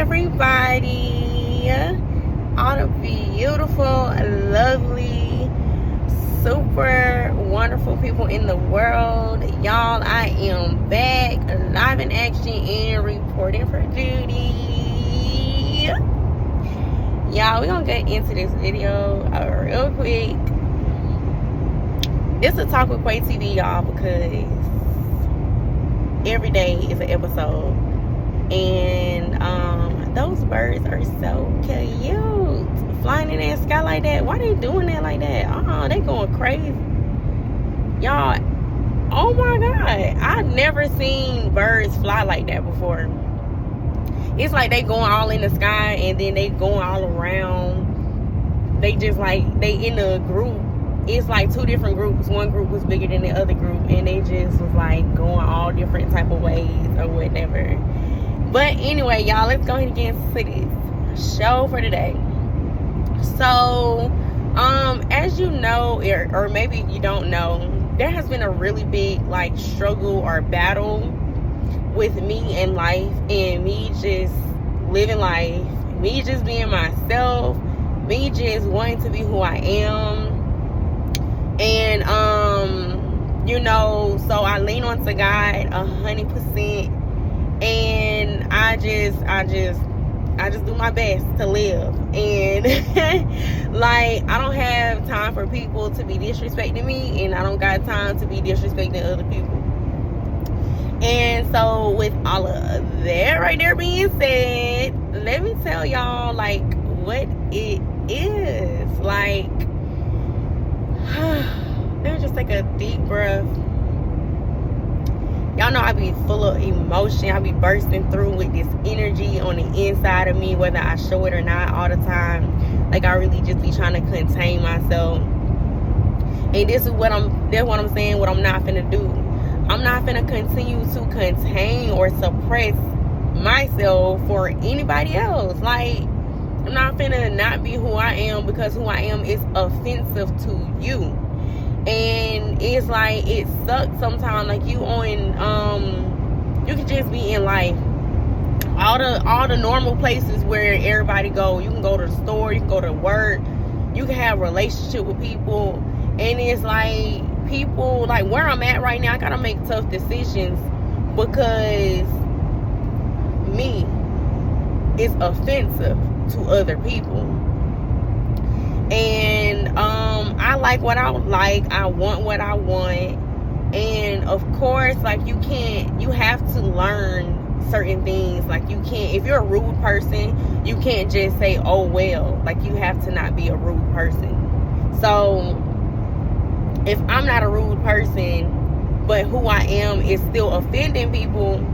everybody, all the beautiful, lovely, super wonderful people in the world. Y'all, I am back, live in action and reporting for duty. Y'all, we're gonna get into this video real quick. It's a Talk with Quay TV, y'all, because every day is an episode. And those birds are so cute, flying in that sky like that. Why they doing that like that? They going crazy, y'all. Oh my god, I've never seen birds fly like that before. It's like they going all in the sky and then they going all around. They just like, they in a group. It's like two different groups. One group was bigger than the other group, and they just was like going all different type of ways or whatever. But anyway, y'all, let's go ahead and get into this show for today. So, as you know, or maybe you don't know, there has been a really big like struggle or battle with me in life, and me just living life, me just being myself, me just wanting to be who I am. And you know, so I lean on to God 100%. And I just do my best to live. And like, I don't have time for people to be disrespecting me, and I don't got time to be disrespecting other people. And so with all of that right there being said, let me tell y'all like what it is. Like, let me just take a deep breath. Y'all know I be full of emotion. I be bursting through with this energy on the inside of me, whether I show it or not, all the time. Like, I really just be trying to contain myself. And that's what I'm saying, what I'm not finna do. I'm not finna continue to contain or suppress myself for anybody else. Like, I'm not finna not be who I am because who I am is offensive to you. And it's like, it sucks sometimes. Like, you can just be in life, all the normal places where everybody go. You can go to the store, you can go to work, you can have a relationship with people, and it's like, people, like where I'm at right now, I gotta make tough decisions because me is offensive to other people. And I like what I like, I want what I want. And of course, like, you have to learn certain things. Like, you can't, if you're a rude person, you can't just say, oh well. Like, you have to not be a rude person. So if I'm not a rude person, but who I am is still offending people,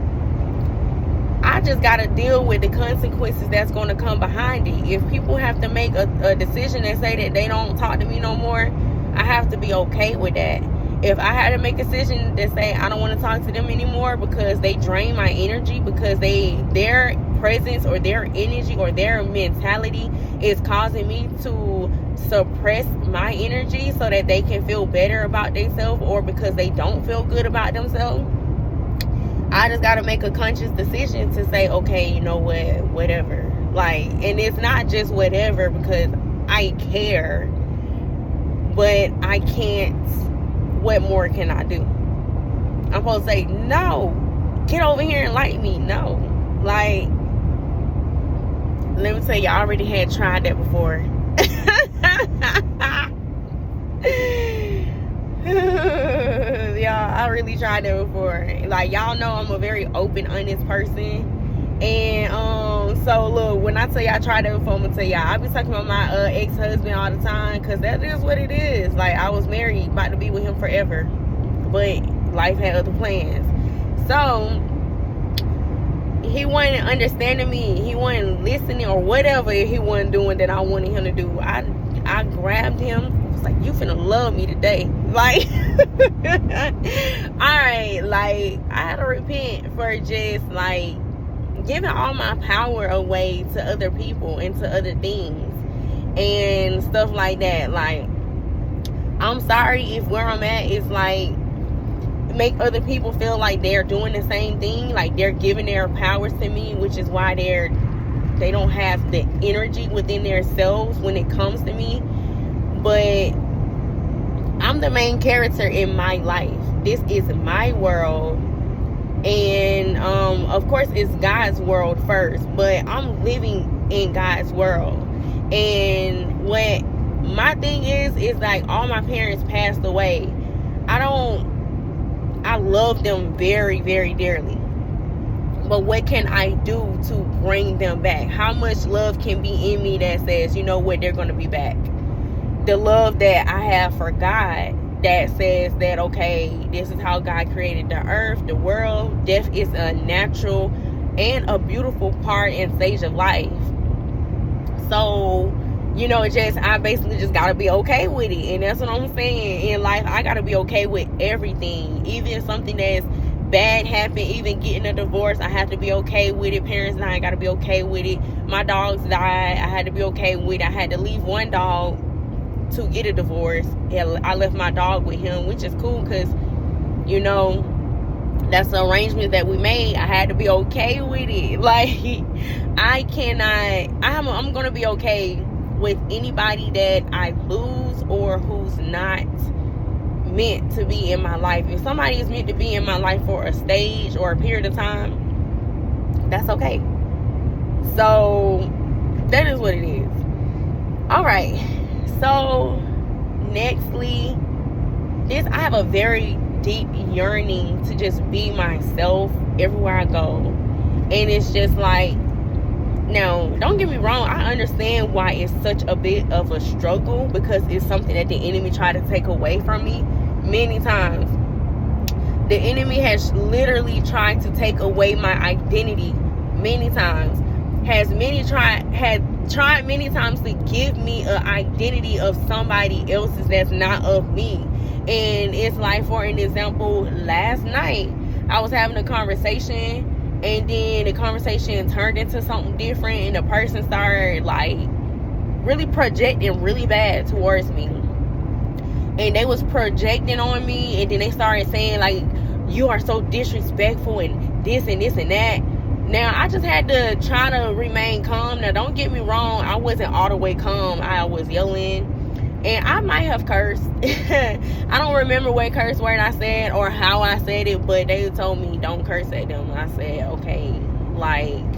I just got to deal with the consequences that's going to come behind it. If people have to make a decision and say that they don't talk to me no more, I have to be okay with that. If I had to make a decision that say I don't want to talk to them anymore because they drain my energy, because their presence or their energy or their mentality is causing me to suppress my energy so that they can feel better about themselves, or because they don't feel good about themselves, I just got to make a conscious decision to say, okay, you know what, whatever. Like, and it's not just whatever because I care, but I can't. What more can I do? I'm supposed to say, no, get over here and like me. No. Like, let me tell you, I already had tried that before. Y'all, I really tried that before. Like, y'all know I'm a very open, honest person. And so look, when I tell y'all I tried that before, I'm gonna tell y'all I be talking about my ex-husband all the time, because that is what it is. Like, I was married, about to be with him forever, but life had other plans. So he wasn't understanding me, he wasn't listening, or whatever he wasn't doing that I wanted him to do. I grabbed him, was like, you finna love me today. Like, alright, like, I had to repent for just like giving all my power away to other people and to other things and stuff like that. Like, I'm sorry if where I'm at is like make other people feel like they're doing the same thing, like they're giving their powers to me, which is why they're they don't have the energy within themselves when it comes to me. But I'm the main character in my life. This is my world. And of course it's God's world first, but I'm living in God's world. And what my thing is like, all my parents passed away. I love them very, very dearly. But what can I do to bring them back? How much love can be in me that says, you know what, they're going to be back? The love that I have for God that says that, okay, this is how God created the earth, the world. Death is a natural and a beautiful part and stage of life. So, you know, I basically just got to be okay with it. And that's what I'm saying. In life, I got to be okay with everything. Even something that's bad happened, even getting a divorce, I have to be okay with it. Parents died, I got to be okay with it. My dogs died, I had to be okay with it. I had to leave one dog to get a divorce. I left my dog with him, which is cool because, you know, that's the arrangement that we made. I had to be okay with it. Like, I'm going to be okay with anybody that I lose or who's not meant to be in my life. If somebody is meant to be in my life for a stage or a period of time, that's okay. So that is what it is. All right. So nextly, I have a very deep yearning to just be myself everywhere I go. And it's just like, now, don't get me wrong, I understand why it's such a bit of a struggle, because it's something that the enemy tried to take away from me many times. The enemy has literally tried to take away my identity many times. Had tried many times to give me an identity of somebody else's that's not of me. And it's like, for an example, last night I was having a conversation, and then the conversation turned into something different, and the person started like really projecting really bad towards me. And they was projecting on me, and then they started saying like, you are so disrespectful and this and this and that. Now, I just had to try to remain calm. Now, don't get me wrong, I wasn't all the way calm. I was yelling, and I might have cursed. I don't remember what curse word I said or how I said it, but they told me don't curse at them. I said, okay, like,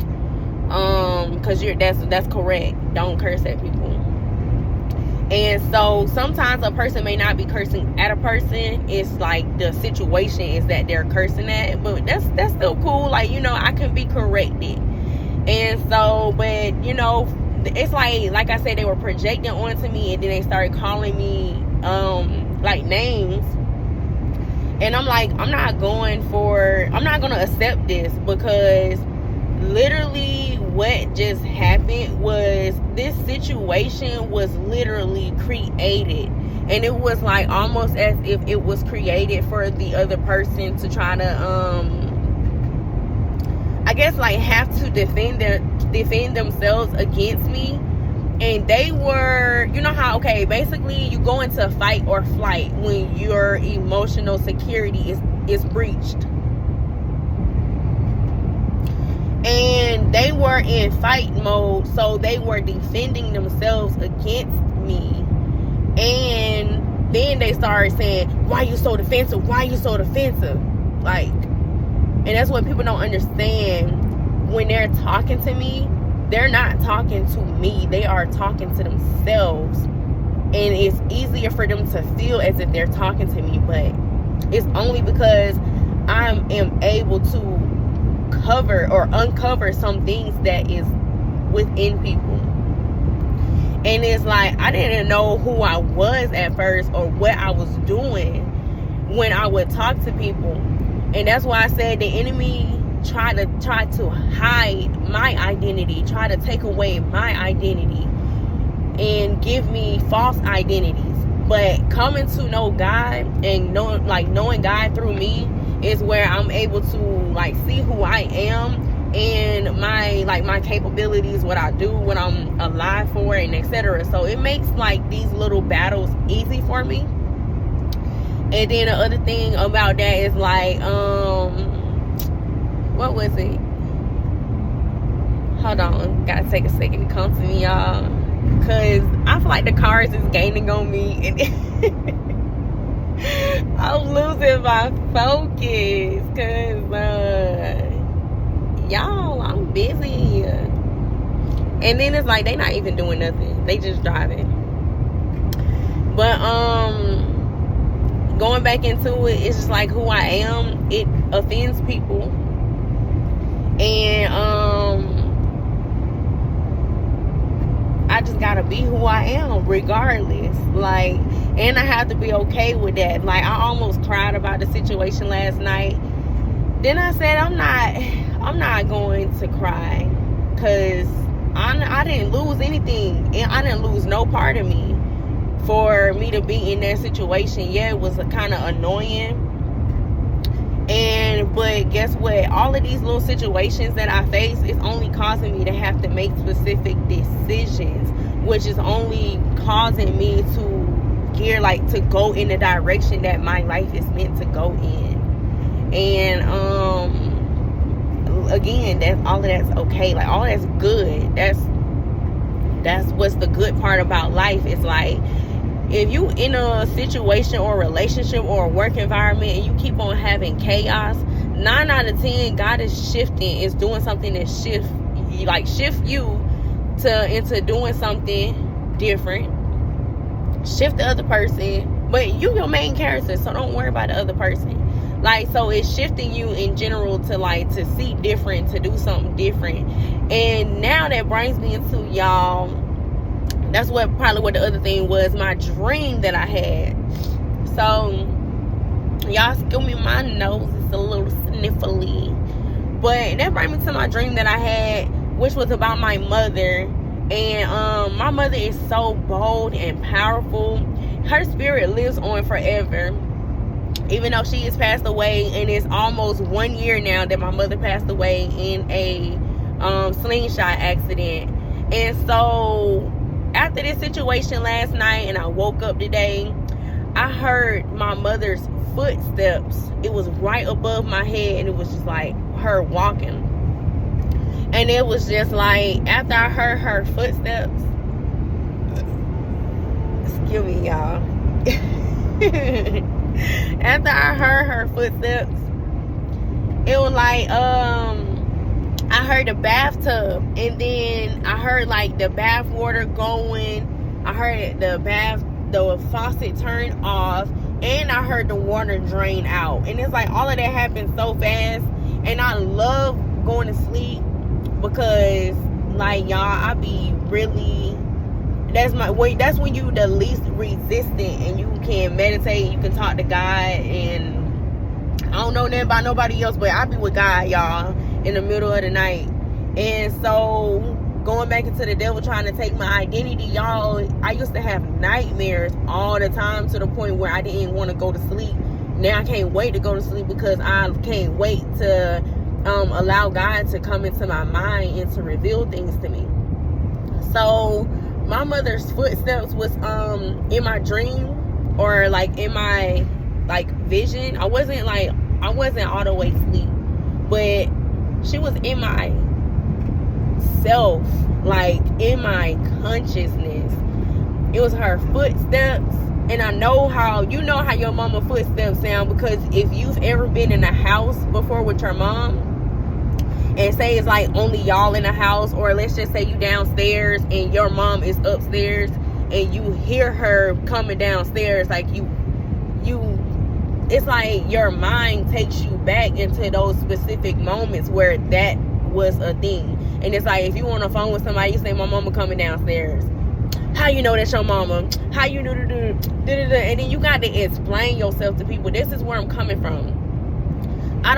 because that's correct. Don't curse at people. And so sometimes a person may not be cursing at a person. It's like the situation is that they're cursing at, but that's still cool. Like, you know, I can be corrected. And so, but you know, it's like I said, they were projecting onto me, and then they started calling me like names. And I'm like, I'm not going to accept this, because literally what just happened was, this situation was literally created, and it was like almost as if it was created for the other person to try to I guess like have to defend themselves against me. And they were, you know how, okay, basically you go into fight or flight when your emotional security is breached. And they were in fight mode, so they were defending themselves against me. And then they started saying, why you so defensive? Why you so defensive? Like, and that's what people don't understand. When they're talking to me, they're not talking to me. They are talking to themselves. And it's easier for them to feel as if they're talking to me, but it's only because I am able to cover or uncover some things that is within people. And it's like, I didn't know who I was at first or what I was doing when I would talk to people. And that's why I said the enemy tried to hide my identity, try to take away my identity and give me false identities. But coming to know God and knowing God through me is where I'm able to like see who I am and my capabilities, what I do, what I'm alive for, and etc. So it makes like these little battles easy for me. And then the other thing about that is like what was it? Hold hold on, gotta take a second to come to me, y'all, because I feel like the cars is gaining on me, and I'm losing my focus, because y'all, I'm busy, and then it's like they not even doing nothing, they just driving. But going back into it, it's just like who I am. It offends people, and I just gotta be who I am regardless. Like, and I have to be okay with that. Like, I almost cried about the situation last night. Then I said I'm not going to cry, because I didn't lose anything, and I didn't lose no part of me for me to be in that situation. Yeah, it was kind of annoying, but guess what, all of these little situations that I face is only causing me to have to make specific decisions, which is only causing me to go in the direction that my life is meant to go in. And again, that's okay. Like, all that's good. That's what's the good part about life. Is like, if you in a situation or a relationship or a work environment and you keep on having chaos, 9 out of 10, God is doing something that shift you into doing something different. Shift the other person, but you your main character, so don't worry about the other person. Like, so it's shifting you in general to see different, to do something different. And now that brings me into, y'all, that's probably what the other thing was, my dream that I had. So, y'all excuse me, my nose is a little sniffly. But that brings me to my dream that I had, which was about my mother. And my mother is so bold and powerful. Her spirit lives on forever. Even though she has passed away, and it's almost 1 year now that my mother passed away in a slingshot accident. And so, after this situation last night, and I woke up today, I heard my mother's footsteps. It was right above my head, and it was just like her walking. And it was just like, after I heard her footsteps, excuse me, y'all. After I heard her footsteps, it was like, I heard the bathtub, and then I heard like the bath water going. I heard the faucet turn off, and I heard the water drain out. And it's like all of that happened so fast. And I love going to sleep, because like, y'all, I be really, that's when you the least resistant, and you can meditate, you can talk to God. And I don't know nothing about nobody else, but I be with God, y'all, in the middle of the night. And so, going back into the devil trying to take my identity, y'all, I used to have nightmares all the time, to the point where I didn't want to go to sleep. Now I can't wait to go to sleep, because I can't wait to allow God to come into my mind and to reveal things to me. So my mother's footsteps was in my dream, or like in my like vision. I wasn't all the way asleep, but she was in my self, like in my consciousness. It was her footsteps. And I know how your mama footsteps sound, because if you've ever been in a house before with your mom, and say it's like only y'all in the house, or let's just say you downstairs and your mom is upstairs, and you hear her coming downstairs, like it's like your mind takes you back into those specific moments where that was a thing. And it's like, if you on the phone with somebody, you say, my mama coming downstairs. How you know that's your mama? How you do? And then you got to explain yourself to people. This is where I'm coming from. I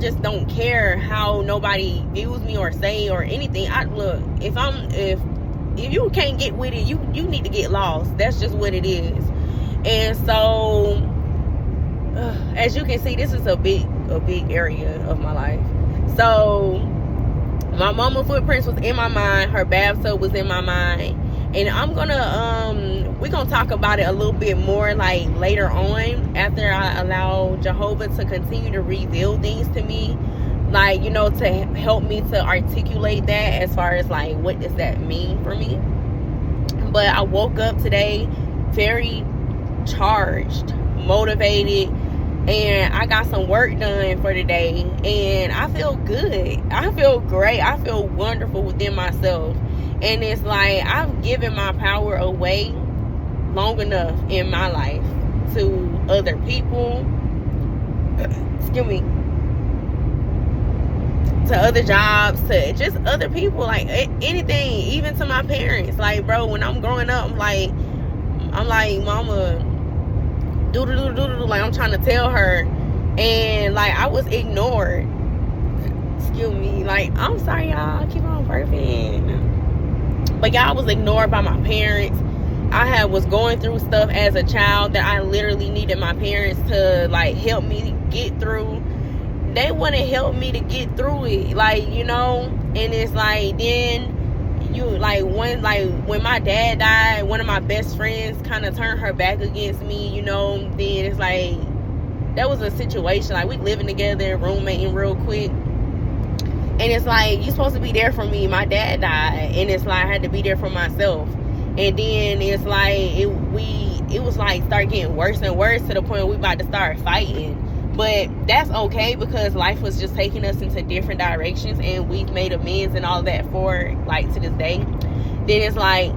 just don't care how nobody views me or say or anything. If you can't get with it, you need to get lost. That's just what it is. And so, as you can see, this is a big area of my life. So, my mama footprints was in my mind. Her bathtub was in my mind. And we're gonna talk about it a little bit more like later on, after I allow Jehovah to continue to reveal things to me. like, you know, to help me to articulate that as far as like what does that mean for me. But I woke up today very charged, motivated, and I got some work done for the day, and I feel good. I feel great. I feel wonderful within myself. And it's like I've given my power away long enough in my life to other people, excuse me, to other jobs, to just other people, like anything, even to my parents. Like, bro, when I'm growing up, I'm like, mama, do, like I'm trying to tell her, and like I was ignored. Excuse me, like I'm sorry, y'all, I keep on burping, but y'all, I was ignored by my parents. I was going through stuff as a child that I literally needed my parents to like help me get through. They wouldn't help me to get through it, like, you know. And it's like, then you like when my dad died, one of my best friends kind of turned her back against me, you know. Then it's like that was a situation, like we living together, roommating real quick, and it's like you supposed to be there for me. My dad died, and it's like I had to be there for myself. And then it's like it was like start getting worse and worse to the point where we about to start fighting. But that's okay, because life was just taking us into different directions, and we've made amends and all that for like to this day. Then it's like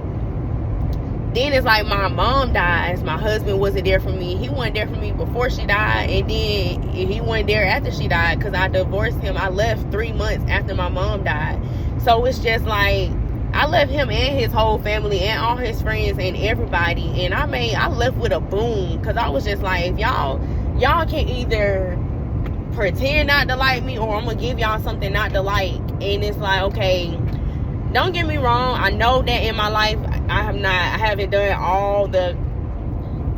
my mom dies. My husband wasn't there for me. He wasn't there for me before she died, and then he wasn't there after she died, because I divorced him. I left 3 months after my mom died. So it's just like I left him and his whole family and all his friends and everybody, and I left with a boom, because I was just like, if y'all can either pretend not to like me, or I'm gonna give y'all something not to like. And it's like, okay, don't get me wrong, I know that in my life I haven't done all the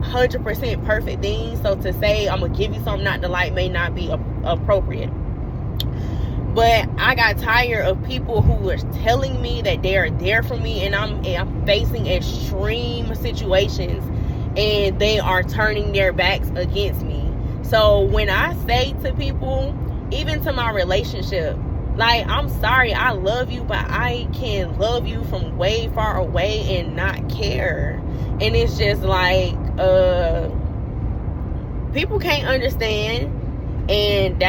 100% perfect things, so to say I'm gonna give you something not to like may not be appropriate. But I got tired of people who were telling me that they are there for me, and I'm facing extreme situations, and they are turning their backs against me. So when I say to people, even to my relationship, like, I'm sorry, I love you, but I can love you from way far away and not care. And it's just like, people can't understand. And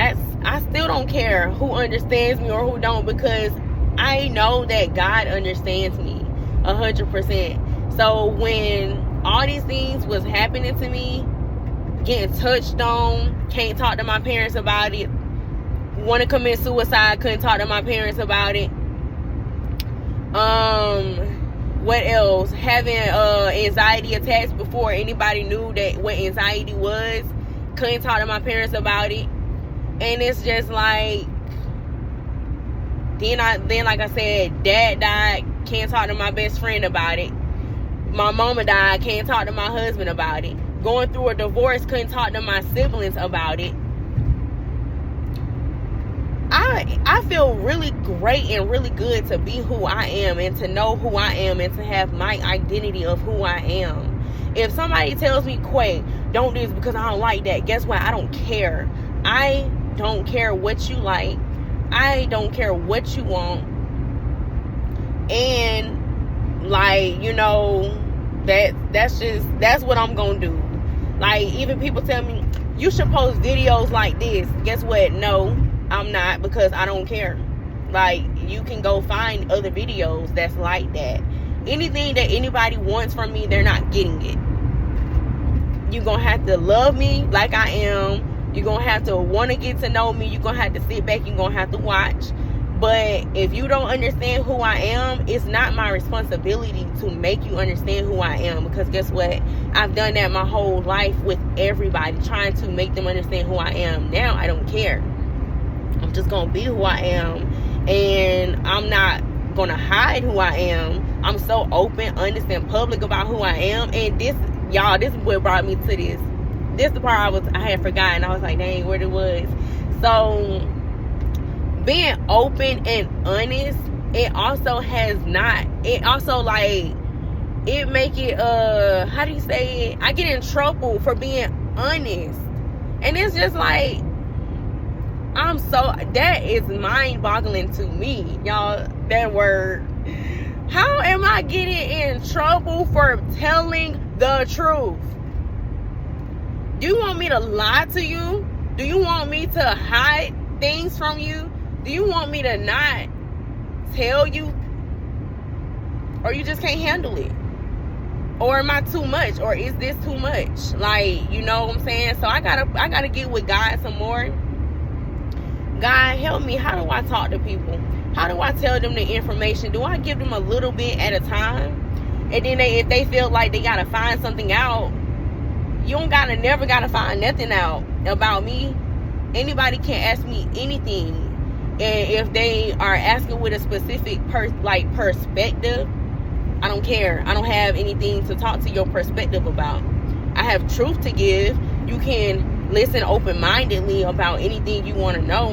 I still don't care who understands me or who don't, because I know that God understands me 100%. So when all these things was happening to me, getting touched on, can't talk to my parents about it, want to commit suicide, couldn't talk to my parents about it. What else? Having anxiety attacks before anybody knew what anxiety was, couldn't talk to my parents about it. And it's just like, then like I said, dad died, can't talk to my best friend about it. My mama died, can't talk to my husband about it. Going through a divorce, couldn't talk to my siblings about it. I feel really great and really good to be who I am, and to know who I am, and to have my identity of who I am. If somebody tells me, Quay, don't do this because I don't like that, guess what? I don't care. I don't care what you like. I don't care what you want. And like, you know, that's what I'm gonna do. Like, even people tell me you should post videos like this. Guess what? No, I'm not, because I don't care. Like, you can go find other videos that's like that. Anything that anybody wants from me, they're not getting it. You're gonna have to love me like I am. You're gonna have to want to get to know me. You're gonna have to sit back. You're gonna have to watch. But if you don't understand who I am, it's not my responsibility to make you understand who I am. Because guess what? I've done that my whole life with everybody, trying to make them understand who I am. Now I don't care. I'm just going to be who I am. And I'm not going to hide who I am. I'm so open, honest, and public about who I am. And this, y'all, this is what brought me to this. This is the part I had forgotten. I was like, dang, what it was. So being open and honest, it also like, it make it, how do you say it? I get in trouble for being honest. And it's just like, That is mind-boggling to me, y'all. That word. How am I getting in trouble for telling the truth? Do you want me to lie to you? Do you want me to hide things from you? Do you want me to not tell you? Or you just can't handle it? Or am I too much? Or is this too much? Like, you know what I'm saying? So I gotta get with God some more. God, help me. How do I talk to people? How do I tell them the information? Do I give them a little bit at a time? And then if they feel like they gotta find something out, you don't never gotta find nothing out about me. Anybody can ask me anything. And if they are asking with a specific perspective, I don't care. I don't have anything to talk to your perspective about. I have truth to give. You can listen open-mindedly about anything you want to know.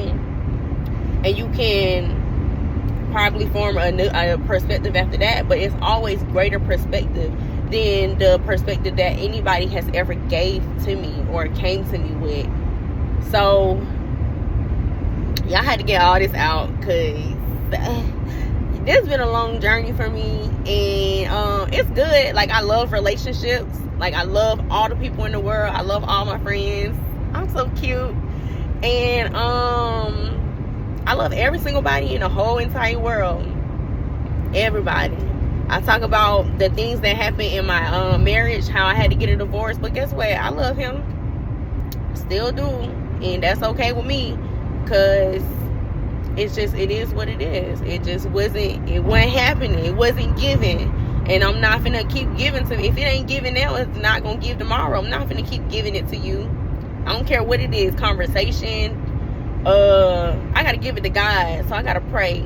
And you can probably form a perspective after that. But it's always greater perspective than the perspective that anybody has ever gave to me or came to me with. So, y'all had to get all this out because this has been a long journey for me, and it's good. Like, I love relationships. Like, I love all the people in the world. I love all my friends. I'm so cute. And I love every single body in the whole entire world. Everybody. I talk about the things that happened in my marriage, how I had to get a divorce, but guess what? I love him. Still do. And that's okay with me, because it is what it is. It wasn't happening. It wasn't given. And I'm not finna keep giving to me. If it ain't giving now, it's not gonna give tomorrow. I'm not finna keep giving it to you. I don't care what it is. Conversation. I gotta give it to God. So I gotta pray.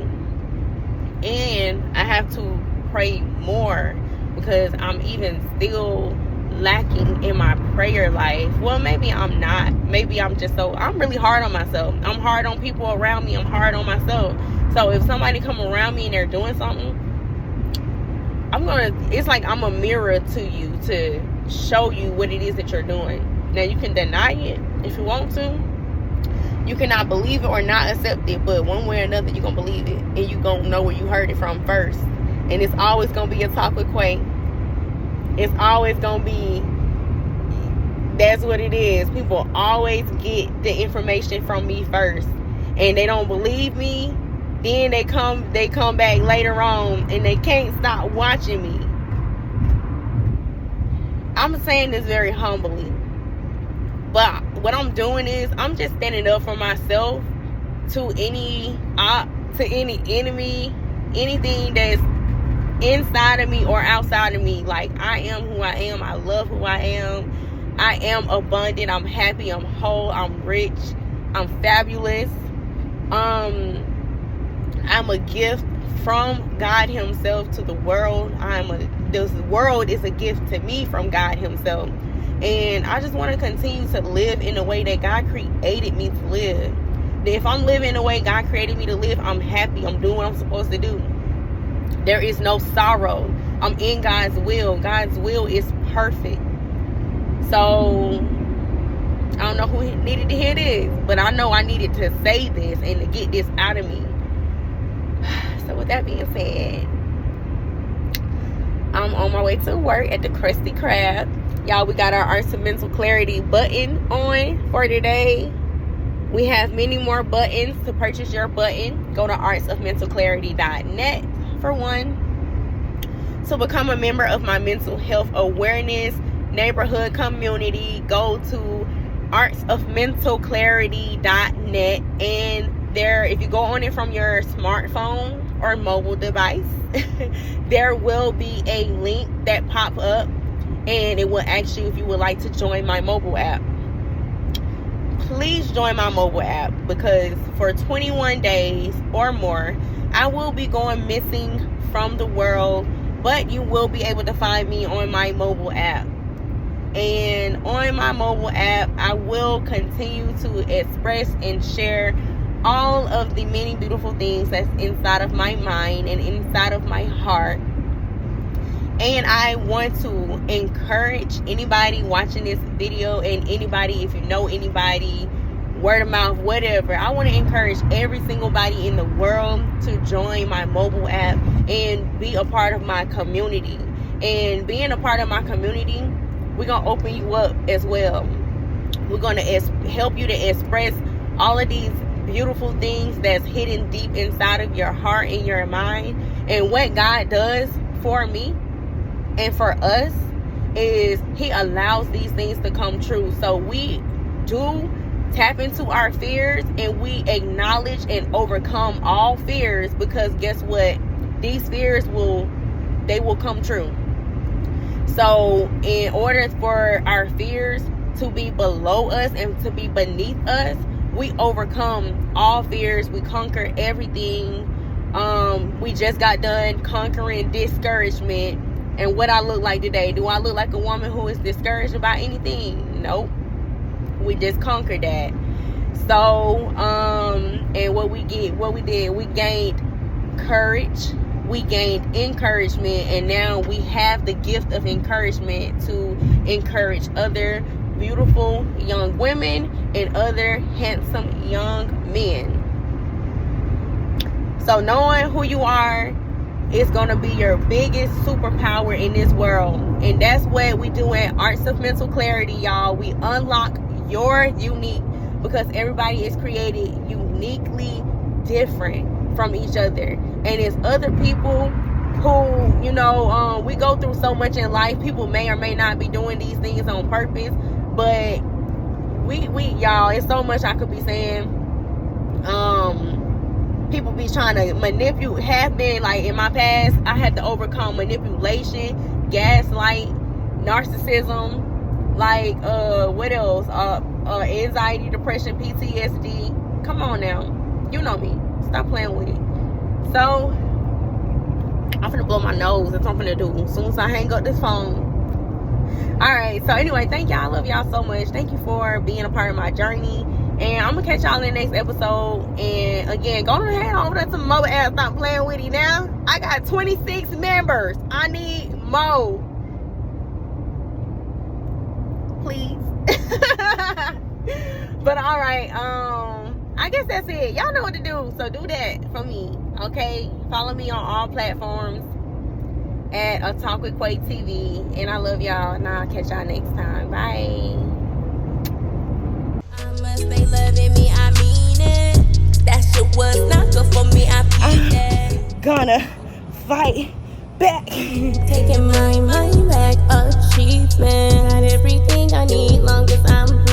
And I have to pray more, because I'm even still lacking in my prayer life. Well, maybe I'm not. Maybe I'm really hard on myself. I'm hard on people around me. I'm hard on myself. So if somebody come around me and they're doing something, it's like I'm a mirror to you to show you what it is that you're doing. Now, you can deny it if you want to. You cannot believe it or not accept it, but one way or another, you're going to believe it. And you're going to know where you heard it from first. And it's always going to be a talk with Quay. It's always going to be, that's what it is. People always get the information from me first. And they don't believe me. Then they come back later on and they can't stop watching me. I'm saying this very humbly. But what I'm doing is I'm just standing up for myself to any enemy, anything that's inside of me or outside of me. Like, I am who I am. I love who I am. I am abundant. I'm happy. I'm whole. I'm rich. I'm fabulous. I'm a gift from God himself to the world. This world is a gift to me from God himself. And I just want to continue to live in the way that God created me to live. If I'm living the way God created me to live, I'm happy. I'm doing what I'm supposed to do. There is no sorrow. I'm in God's will. God's will is perfect. So, I don't know who needed to hear this, but I know I needed to say this and to get this out of me. So, with that being said, I'm on my way to work at the Krusty Krab. Y'all, we got our Arts of Mental Clarity button on for today. We have many more buttons. To purchase your button, go to artsofmentalclarity.net for one. To become a member of my mental health awareness neighborhood community, go to artsofmentalclarity.net, and there, if you go on it from your smartphone or mobile device, there will be a link that pop up, and it will ask you if you would like to join my mobile app. Please join my mobile app, because for 21 days or more, I will be going missing from the world, but you will be able to find me on my mobile app. And on my mobile app, I will continue to express and share all of the many beautiful things that's inside of my mind and inside of my heart. And I want to encourage anybody watching this video, and anybody, if you know anybody word of mouth, whatever. I want to encourage every single body in the world to join my mobile app and be a part of my community. And being a part of my community, we're going to open you up as well. We're going to help you to express all of these beautiful things that's hidden deep inside of your heart and your mind. And what God does for me and for us is he allows these things to come true. So we do tap into our fears and we acknowledge and overcome all fears, because guess what? These fears will come true. So in order for our fears to be below us and to be beneath us, we overcome all fears. We conquer everything. We just got done conquering discouragement. And what I look like today, do I look like a woman who is discouraged about anything? Nope. We just conquered that. So, and what we did, we gained courage, we gained encouragement, and now we have the gift of encouragement to encourage other beautiful young women and other handsome young men. So knowing who you are is going to be your biggest superpower in this world. And that's what we do at Arts of Mental Clarity, y'all. We unlock your unique, because everybody is created uniquely different from each other. And it's other people who, we go through so much in life. People may or may not be doing these things on purpose, but we y'all, it's so much I could be saying. People be trying to manipulate, have been, like, in my past, I had to overcome manipulation, gaslight, narcissism, like, what else? Anxiety, depression, PTSD. Come on now. You know me. Stop playing with it. So, I'm finna blow my nose. That's what I'm finna do as soon as I hang up this phone. Alright, so anyway, thank y'all. I love y'all so much. Thank you for being a part of my journey. And I'm gonna catch y'all in the next episode. And again, go ahead over there to the mobile app. Stop playing with it now. I got 26 members. I need more. Please. But alright, I guess that's it. Y'all know what to do. So do that for me. Okay? Follow me on all platforms at Atalkwithqua TV. And I love y'all. And I'll catch y'all next time. Bye. They loving me, I mean it. That shit was not good for me, I peeped it. Gonna fight back. Taking my money back, achievement. Got everything I need, long as I'm